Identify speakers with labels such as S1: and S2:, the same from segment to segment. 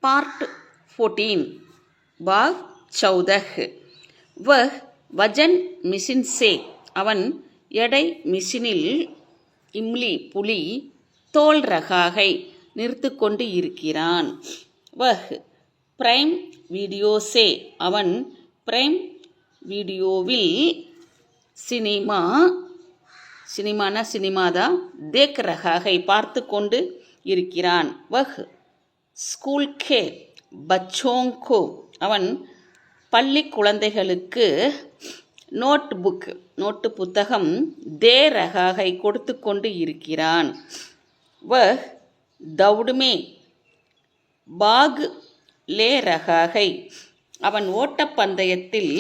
S1: Part 14 बाग 14 वह वजन mission से அவன் எடை மிஷினில் இம்லி புலி தோல் ரகாகை நிறுத்து கொண்டு இருக்கிறான். வஹ் பிரைம் வீடியோ சே அவன் பிரைம் வீடியோவில் சினிமாதான் தேக் ரகாகை பார்த்து கொண்டு இருக்கிறான். வஹ் ஸ்கூல் கே பச்சோங்கோ அவன் பள்ளி குழந்தைகளுக்கு நோட்டு புத்தகம் தே ரகாகை கொடுத்து கொண்டு இருக்கிறான். வஹ் தௌடுமே பாக் லே ரகாகை அவன் ஓட்டப்பந்தயத்தில்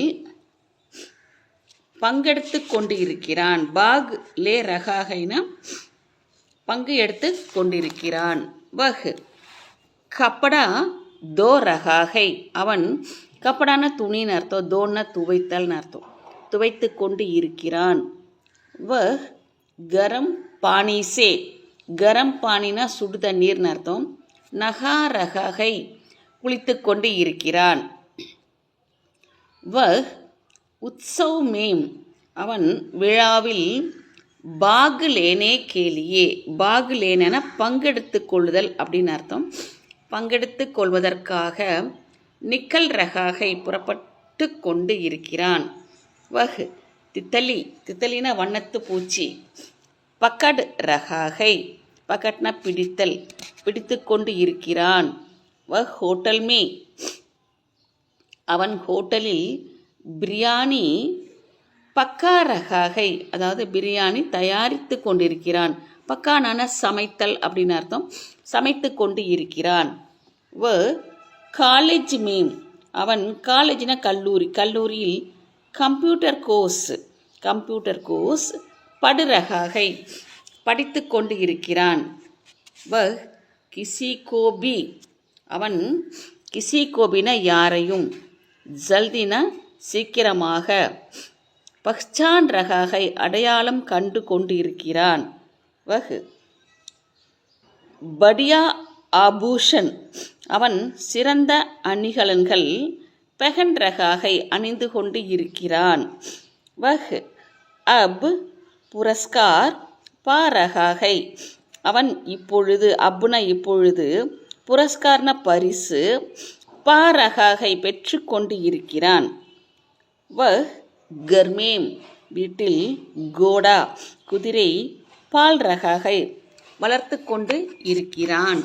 S1: பங்கெடுத்து கொண்டு இருக்கிறான். பாக் லே ரகாகைனா பங்கு எடுத்து கொண்டிருக்கிறான். வஹ் கப்படா தோ ரகாகை அவன் கப்படான துணின்னு அர்த்தம், தோன்னா துவைத்தல்னு அர்த்தம், துவைத்து கொண்டு இருக்கிறான். வஹ் கரம் பானி சே கரம் பானினா சுடு தண்ணீர்னு அர்த்தம், நகா ரகாகை குளித்து கொண்டு இருக்கிறான். வஹ் உத்சவ் மேம் அவன் விழாவில் பாகு லேனே கேலியே, பாகு லேனா பங்கெடுத்து கொள்ளுதல் அப்படின்னு அர்த்தம், பங்கெடுத்து கொள்வதற்காக நிக்கல் ரகாகை புறப்பட்டு கொண்டு இருக்கிறான். வஹ் தித்தலினா வண்ணத்து பூச்சி, பக்கட் ரகாகை பக்கட்னா பிடித்தல், பிடித்து கொண்டு இருக்கிறான். வஹ் ஹோட்டல் மே அவன் ஹோட்டலில் பிரியாணி பக்கா ரகாகை அதாவது பிரியாணி தயாரித்து கொண்டிருக்கிறான். பக்கானான சமைத்தல் அப்படின்னு அர்த்தம், சமைத்து கொண்டு இருக்கிறான். வ காலேஜ் மேம் அவன் காலேஜ்னா கல்லூரியில் கம்ப்யூட்டர் கோர்ஸ் படு ரகாகை படித்து கொண்டு இருக்கிறான். வ கிசி கோபி அவன் கிசி கோபினா யாரையும், ஜல்தினா சீக்கிரமாக, பஹ்சான் ரகாகை அடையாளம் கண்டு கொண்டு இருக்கிறான். வஹ் படியா ஆபூஷன் அவன் சிறந்த அணிகலன்கள் பெஹன் ரகாகை அணிந்து கொண்டு இருக்கிறான். வஹ் அப் புரஸ்கார் பா ரகாகை அவன் இப்பொழுது, அப்னா இப்பொழுது, புரஸ்கார்ன பரிசு, பா ரகாகை பெற்று கொண்டு இருக்கிறான். வஹ் கர்மேம் வீட்டில் கோடா குதிரை பால் ரகாகை வளர்த்து கொண்டு இருக்கிறான்.